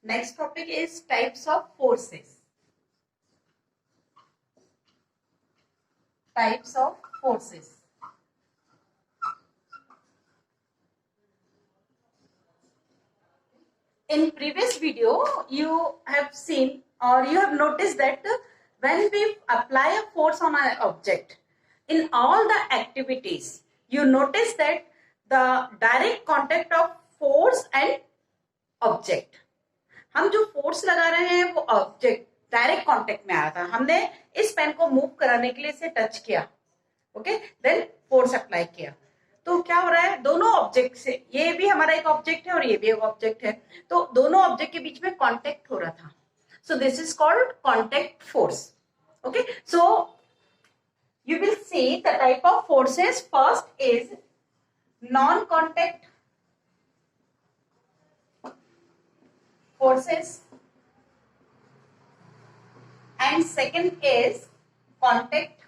Next topic is types of forces. Types of forces. In previous video, you have seen or you have noticed that when we apply a force on an object, in all the activities, you notice that the direct contact of force and object. हम जो force लगा रहे हैं वो object direct contact में आया था, हमने इस पेन को मूव कराने के लिए इसे टच किया, ओके, देन फोर्स अप्लाई किया, तो क्या हो रहा है, दोनों ऑब्जेक्ट से, ये भी हमारा एक ऑब्जेक्ट है और ये भी एक ऑब्जेक्ट है, तो दोनों ऑब्जेक्ट के बीच में कांटेक्ट हो रहा था. So this is called contact force. Okay, so you will see the type of forces. First is non-contact forces and second is contact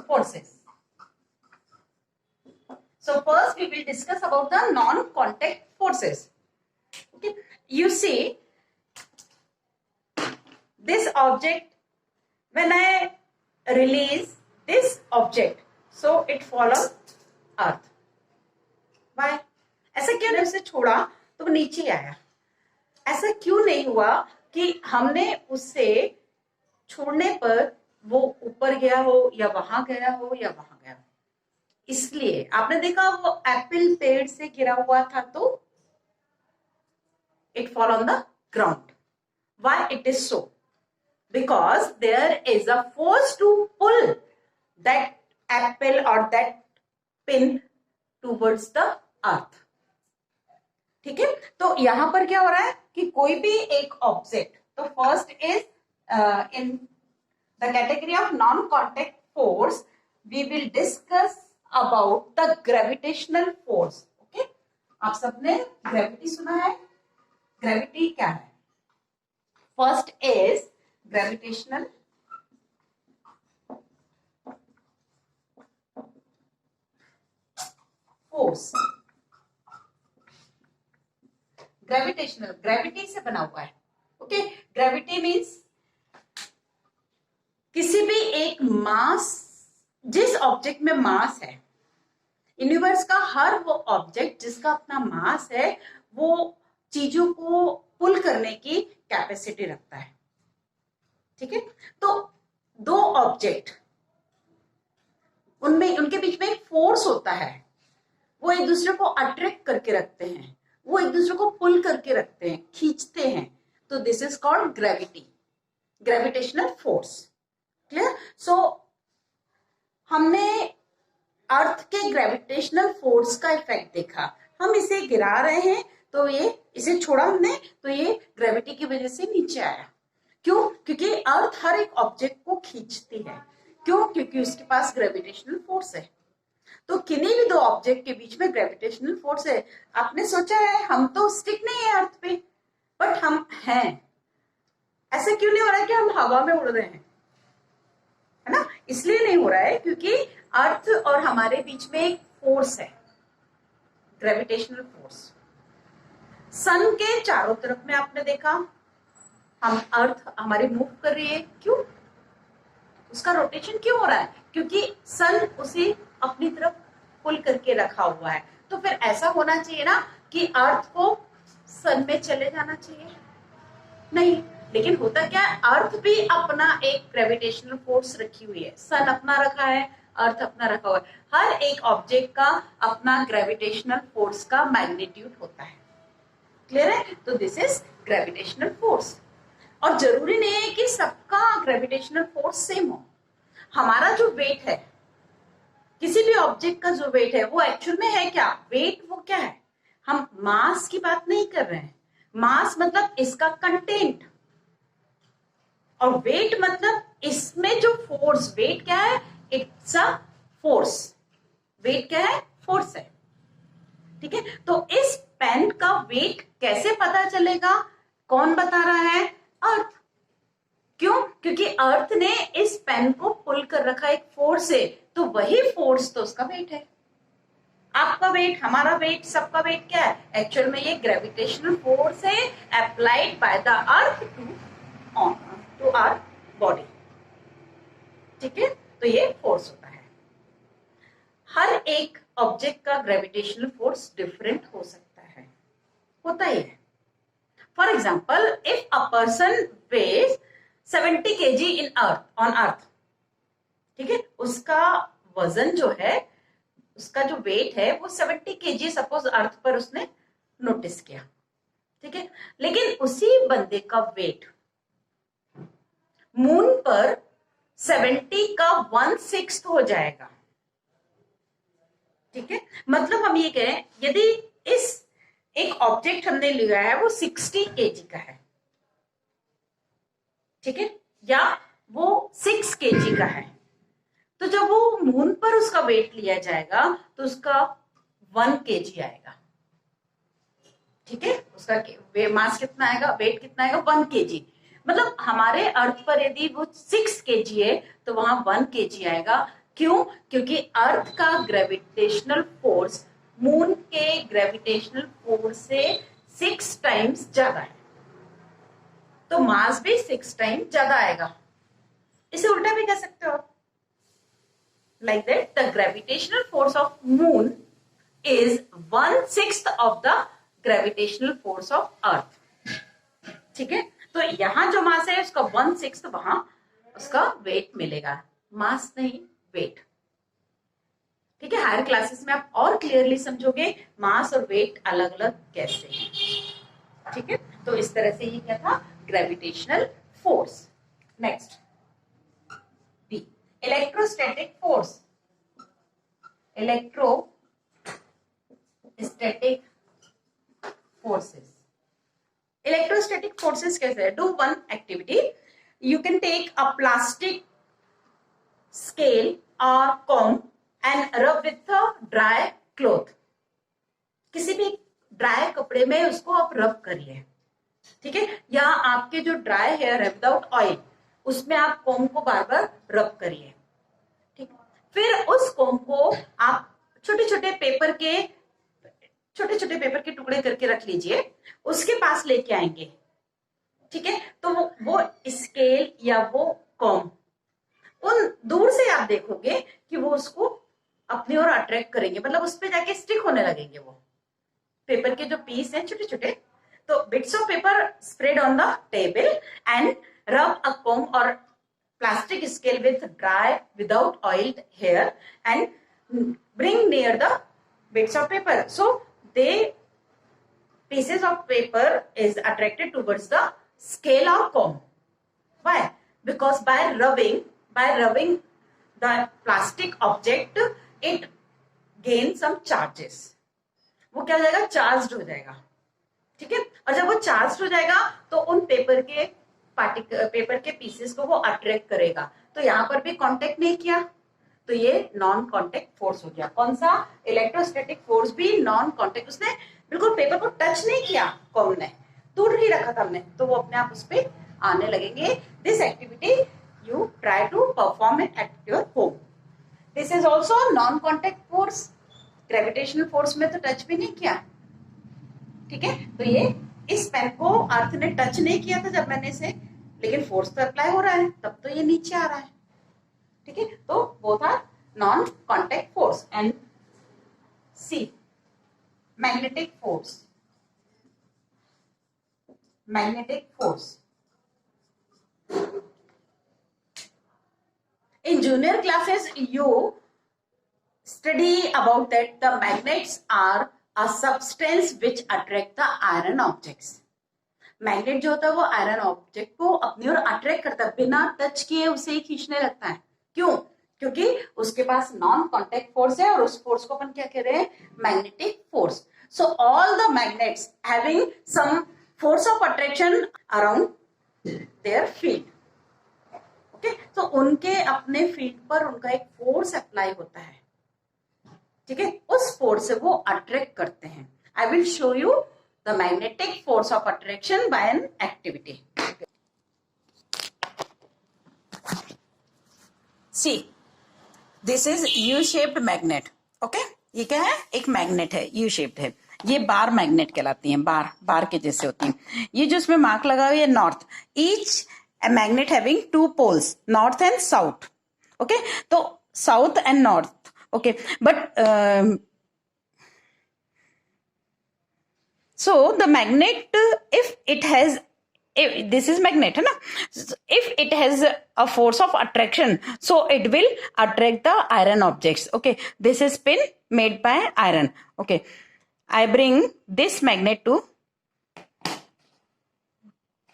forces. So first we will discuss about the non-contact forces. Okay, you see this object, when I release this object, so it follows earth. Why? ऐसा क्यों नहीं, उसे छोड़ा तो वो नीचे आया. ऐसा क्यों नहीं हुआ कि हमने उससे छोड़ने पर वो ऊपर गया हो या वहां गया हो या वहां गया हो. इसलिए आपने देखा वो एप्पल पेड़ से गिरा हुआ था तो it fall on the ground. Why it is so? Because there is a force to pull that apple or that pin towards the earth. ठीक है, तो यहां पर क्या हो रहा है कि कोई भी एक ऑब्जेक्ट, तो first is in the category of non contact force we will discuss about the gravitational force. Okay, आप सबने ग्रेविटी सुना है, ग्रेविटी क्या है? First is gravitational force. Gravitational, gravity से बना हुआ है. ओके, ग्रेविटी मीन्स किसी भी एक मास, जिस ऑब्जेक्ट में मास है, यूनिवर्स का हर वो ऑब्जेक्ट जिसका अपना मास है वो चीजों को पुल करने की कैपेसिटी रखता है. ठीक है, तो दो ऑब्जेक्ट, उनमें उनके बीच में एक फोर्स होता है, वो एक दूसरे को अट्रैक्ट करके रखते हैं, वो एक दूसरे को पुल करके रखते हैं, खींचते हैं, तो this is called gravity, gravitational force. Clear? So हमने अर्थ के ग्रेविटेशनल फोर्स का इफेक्ट देखा. हम इसे गिरा रहे हैं तो ये, इसे छोड़ा हमने तो ये ग्रेविटी की वजह से नीचे आया. क्यों? क्योंकि अर्थ हर एक ऑब्जेक्ट को खींचती है. क्यों? क्योंकि उसके पास ग्रेविटेशनल फोर्स है. तो किन्हीं भी दो ऑब्जेक्ट के बीच में ग्रेविटेशनल फोर्स है. आपने सोचा है हम तो स्टिक नहीं है अर्थ पे, बट हम हैं. ऐसा क्यों नहीं हो रहा है कि हम हवा में उड़ रहे हैं, है ना? इसलिए नहीं हो रहा है क्योंकि अर्थ और हमारे बीच में एक फोर्स है, ग्रेविटेशनल फोर्स. सन के चारों तरफ में आपने देखा हम अर्थ हमारी मूव कर रही है. क्यों? उसका रोटेशन क्यों हो रहा है? क्योंकि सन उसे अपनी तरफ पुल करके रखा हुआ है. तो फिर ऐसा होना चाहिए ना कि अर्थ को सन में चले जाना चाहिए, नहीं. लेकिन होता क्या है, अर्थ भी अपना एक ग्रेविटेशनल फोर्स रखी हुई है. सन अपना रखा है, अर्थ अपना रखा हुआ है. हर एक ऑब्जेक्ट का अपना ग्रेविटेशनल फोर्स का मैग्नीट्यूड होता है. क्लियर है? तो दिस इज ग्रेविटेशनल फोर्स. और जरूरी नहीं है कि सबका ग्रेविटेशनल फोर्स सेम हो. हमारा जो वेट है, किसी भी ऑब्जेक्ट का जो वेट है वो एक्चुअल में है क्या? वेट वो क्या है? हम मास की बात नहीं कर रहे हैं. मास मतलब इसका कंटेंट, और वेट मतलब इसमें जो फोर्स. वेट क्या है? It's a force. वेट क्या है? फोर्स है. ठीक है, तो इस पेन का वेट कैसे पता चलेगा? कौन बता रहा है? अर्थ. क्यों? क्योंकि अर्थ ने इस पेन को पुल कर रखा, एक फोर्स है, तो वही फोर्स तो उसका वेट है. आपका वेट, हमारा वेट, सबका वेट क्या है? एक्चुअल में ये ग्रेविटेशनल फोर्स है applied by the earth to our body. ठीक है, तो ये फोर्स होता है। हर एक ऑब्जेक्ट का ग्रेविटेशनल फोर्स डिफरेंट हो सकता है, होता ही है। For example, if a person weighs 70 kg in earth on earth, ठीक है, उसका वजन जो है, उसका जो वेट है वो 70 kg सपोज अर्थ पर उसने नोटिस किया, ठीक है, लेकिन उसी बंदे का वेट मून पर 70 का 1/6 हो जाएगा। ठीक है, मतलब हम ये कहें, यदि इस एक ऑब्जेक्ट हमने लिया है वो 60 kg का है, ठीक है, या वो 6 kg का है, तो जब वो मून पर उसका वेट लिया जाएगा तो उसका 1 kg आएगा। ठीक है, उसका मास कितना आएगा, वेट कितना आएगा, 1 kg। मतलब हमारे अर्थ पर यदि वो 6 kg है तो वहां 1 kg आएगा। क्यों? क्योंकि अर्थ का ग्रेविटेशनल फोर्स मून के ग्रेविटेशनल फोर्स से 6 टाइम्स ज्यादा है, तो मास भी 6 टाइम्स ज्यादा आएगा। इसे उल्टा भी कह सकते हो, like that the gravitational force of moon is 1/6 of the gravitational force of earth। ठीक है, तो यहां जो मास है उसका 1/6 वहां उसका वेट मिलेगा, मास नहीं वेट। ठीक है, हायर क्लासेस में आप और क्लियरली समझोगे मास और वेट अलग अलग कैसे हैं। ठीक है, तो इस तरह से ये क्या था, gravitational force. Next B, electrostatic force. Electrostatic forces, electrostatic forces कैसे है? Do one activity, you can take a plastic scale और comb and rub with a dry cloth. किसी भी ड्राई कपड़े में उसको आप रब करिए, ठीक है, या आपके जो ड्राई हेयर है विदाउट ऑयल, उसमें आप कॉम्ब को बार बार रब करिए। ठीक, फिर उस कॉम्ब को आप छोटे छोटे पेपर के टुकड़े करके रख लीजिए, उसके पास लेके आएंगे। ठीक है, तो वो स्केल या वो कॉम्ब, उन दूर से आप देखोगे कि वो उसको अपनी ओर अट्रैक्ट करेंगे, मतलब उस पे जाके स्टिक होने लगेंगे। वो पेपर के जो पीस हैं छोटे छोटे, तो bits of paper spread on the table and रब अ कॉम्ब और plastic scale with dry without oiled hair and bring near the bits of paper, so they pieces of paper is attracted towards the scale or comb. Why? Because by rubbing the plastic object, it gains some charges. वो क्या हो जाएगा, charge हो जाएगा। ठीक है, और जब वो चार्ज हो जाएगा तो उन पेपर के पीसेस को वो अट्रैक्ट करेगा। तो यहाँ पर भी कांटेक्ट नहीं किया, तो ये नॉन कांटेक्ट फोर्स हो गया। कौन सा? इलेक्ट्रोस्टैटिक फोर्स भी नॉन कांटेक्ट, उसने बिल्कुल पेपर को टच नहीं किया, कॉम ने दूर ही रखा था हमने, तो वो अपने आप उस पर आने लगेंगे। This activity you try to perform it at your home. This is also non contact force, gravitational force में तो टच भी नहीं किया। ठीक है, तो ये इस पेन को अर्थ ने टच नहीं किया था जब मैंने इसे, लेकिन फोर्स तो अप्लाई हो रहा है, तब तो ये नीचे आ रहा है। ठीक है, तो both are non contact force. And C, magnetic force. Magnetic force in junior classes you study about that the magnets are a substance which attract the iron objects। Magnet जो होता है वो आयरन ऑब्जेक्ट को अपनी ओर attract करता है, बिना touch किए उसे ही खींचने लगता है। क्यों? क्योंकि उसके पास नॉन कांटेक्ट फोर्स है, और उस फोर्स को अपन क्या कह रहे हैं, magnetic force. So all the magnets having some force of attraction around their field. Okay, तो उनके अपने फील्ड पर उनका एक फोर्स अप्लाई होता है। ठीक है, उस फोर्स से वो अट्रैक्ट करते हैं। I will show you the magnetic force of attraction by an activity. See, this is U-shaped magnet. Okay, ये क्या है, एक मैग्नेट है, यू शेप्ड है, ये बार मैग्नेट कहलाती हैं, बार बार के जैसे होती हैं। ये जो इसमें मार्क लगा हुआ है north, each magnet having two poles, north and south. Okay, तो south and north, okay, but so the magnet, if it has, if this is magnet है ना, if it has a force of attraction, so it will attract the iron objects. Okay, this is pin made by iron. Okay, I bring this magnet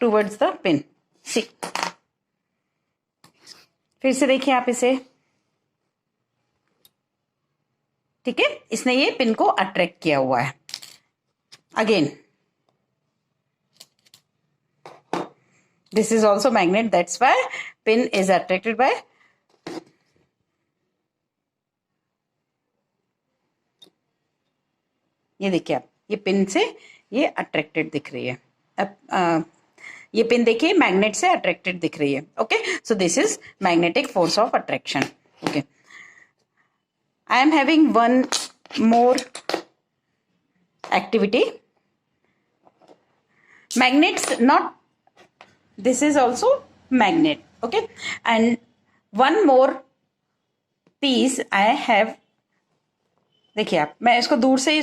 towards the pin. See, फिर से देखिए आप इसे, ठीक है, इसने ये पिन को अट्रैक्ट किया हुआ है। Again, this is also magnet, that's why pin is attracted by, ये देखिए आप, ये पिन से ये अट्रैक्टेड दिख रही है। अब ये पिन देखिए मैग्नेट से अट्रैक्टेड दिख रही है। Okay, so this is magnetic force of attraction. Okay, I am having one more activity. Magnets, not, this is also magnet. Okay, and one more piece I have, देखिए आप, मैं इसको दूर से,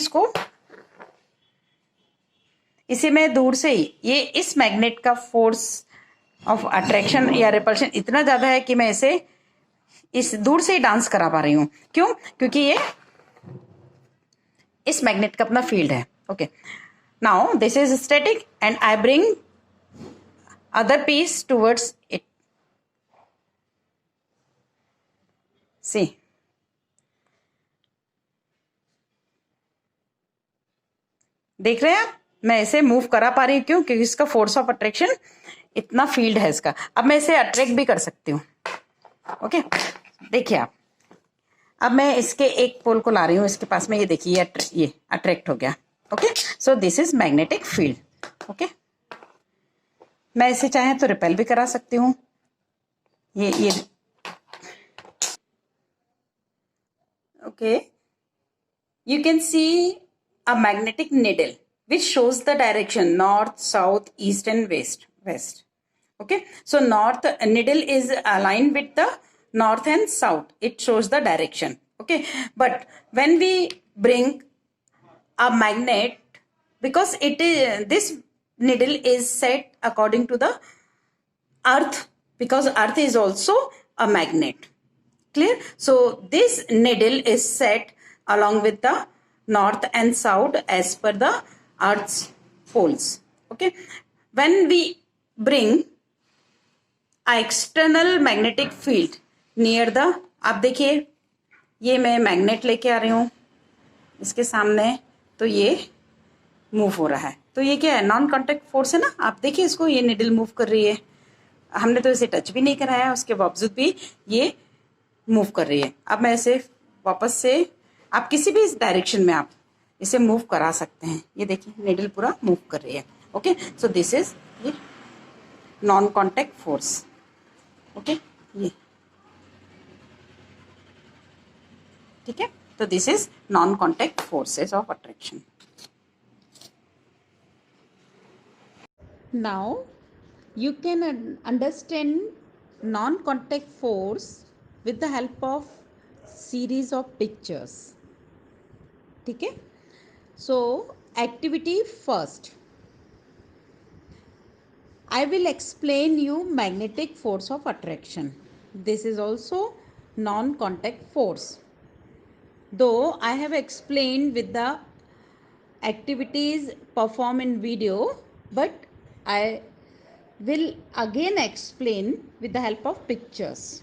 इसे मैं दूर से ही, ये इस मैग्नेट का फोर्स ऑफ अट्रैक्शन या रिपल्शन इतना ज्यादा है कि मैं इसे इस दूर से ही डांस करा पा रही हूं। क्यों? क्योंकि ये इस मैग्नेट का अपना फील्ड है। Okay, now this is static and I bring other piece towards it. See, देख रहे हैं आप, मैं इसे मूव करा पा रही हूं। क्यों? क्योंकि इसका फोर्स ऑफ अट्रैक्शन इतना फील्ड है इसका। अब मैं इसे अट्रैक्ट भी कर सकती हूँ। ओके, देखिए आप, अब मैं इसके एक पोल को ला रही हूँ इसके पास में, ये देखिए ये अट्रैक्ट हो गया। Okay, so this is magnetic field. Okay, मैं इसे चाहे तो रिपेल भी करा सकती हूँ। ये okay, you can see a magnetic needle which shows the direction north, south, east and west. Okay, so north needle is aligned with the north and south, it shows the direction. Okay, but when we bring a magnet, because it is, this needle is set according to the earth, because earth is also a magnet. Clear? So this needle is set along with the north and south as per the earth's poles. Okay, when we bring a external magnetic field near the, आप देखिए ये मैं magnet लेके आ रही हूँ इसके सामने, तो ये मूव हो रहा है, तो ये क्या है, नॉन कॉन्टेक्ट फोर्स है ना। आप देखिए इसको, ये निडल मूव कर रही है, हमने तो इसे टच भी नहीं कराया, उसके बावजूद भी ये मूव कर रही है। अब मैं इसे वापस से, आप किसी भी डायरेक्शन में आप इसे मूव करा सकते हैं। ये देखिए निडल पूरा मूव कर रही है। ओके, सो दिस इज ये नॉन कॉन्टेक्ट फोर्स। ओके, ये ठीक है, तो this is non contact forces of attraction. Now you can understand non-contact force with the help of series of pictures. ठीक है, so activity first, I will explain you magnetic force of attraction. This is also non-contact force, though I have explained with the activities performed in video, but I will again explain with the help of pictures.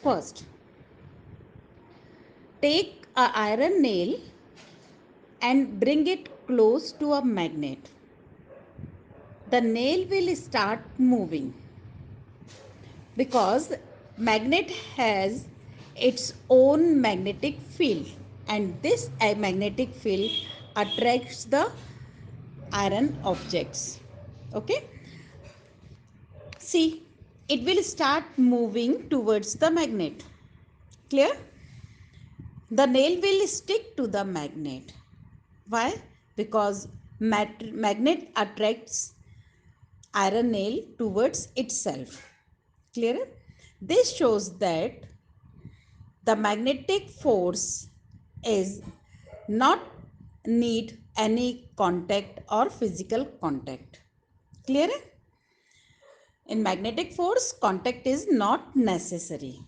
First, take an iron nail and bring it close to a magnet. The nail will start moving because magnet has its own magnetic field, and this magnetic field attracts the iron objects. Okay, see, it will start moving towards the magnet. Clear? The nail will stick to the magnet. Why? Because magnet attracts iron nail towards itself. Clear? This shows that the magnetic force is not need any contact or physical contact. Clear? In magnetic force, contact is not necessary.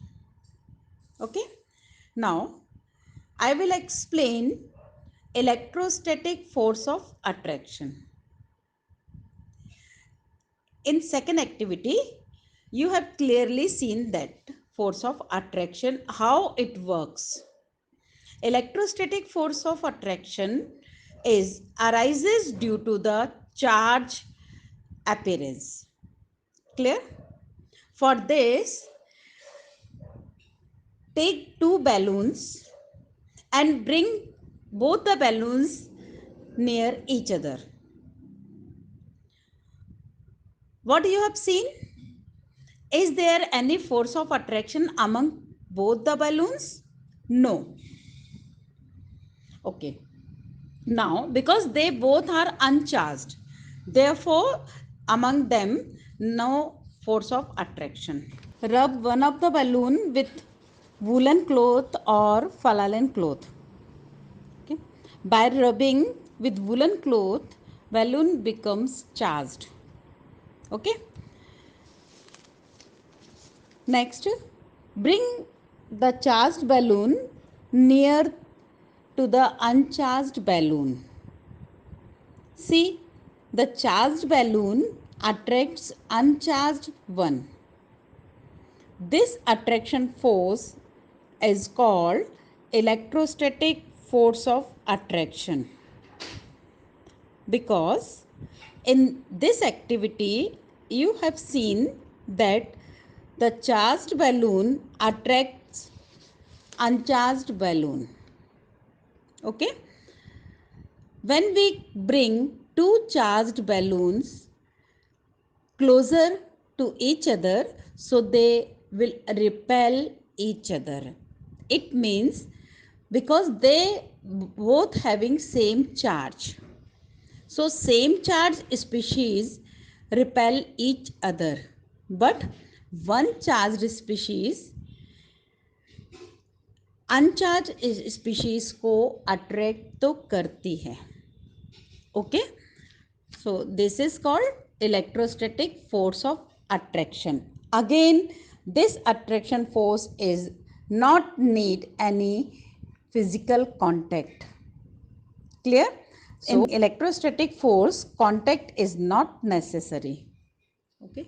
Okay. Now, I will explain electrostatic force of attraction. In second activity, you have clearly seen that force of attraction, how it works. Electrostatic force of attraction arises due to the charge appearance. Clear? For this, take two balloons and bring both the balloons near each other. What you have seen? Is there any force of attraction among both the balloons? No. Okay. Now, because they both are uncharged, therefore, among them, no force of attraction. Rub one of the balloon with woolen cloth or falalen cloth. Okay. By rubbing with woolen cloth, balloon becomes charged. Okay. Next, bring the charged balloon near to the uncharged balloon. See, the charged balloon attracts uncharged one. This attraction force is called electrostatic force of attraction, because in this activity you have seen that the charged balloon attracts uncharged balloon. Okay. When we bring two charged balloons closer to each other, so they will repel each other. It means because they both having same charge. So same charge species repel each other, but one charged species अनचार्ज species को attract तो करती है. Okay, so this is called electrostatic force of attraction. Again this attraction force is not need any physical contact. Clear? So in electrostatic force, contact is not necessary. Okay.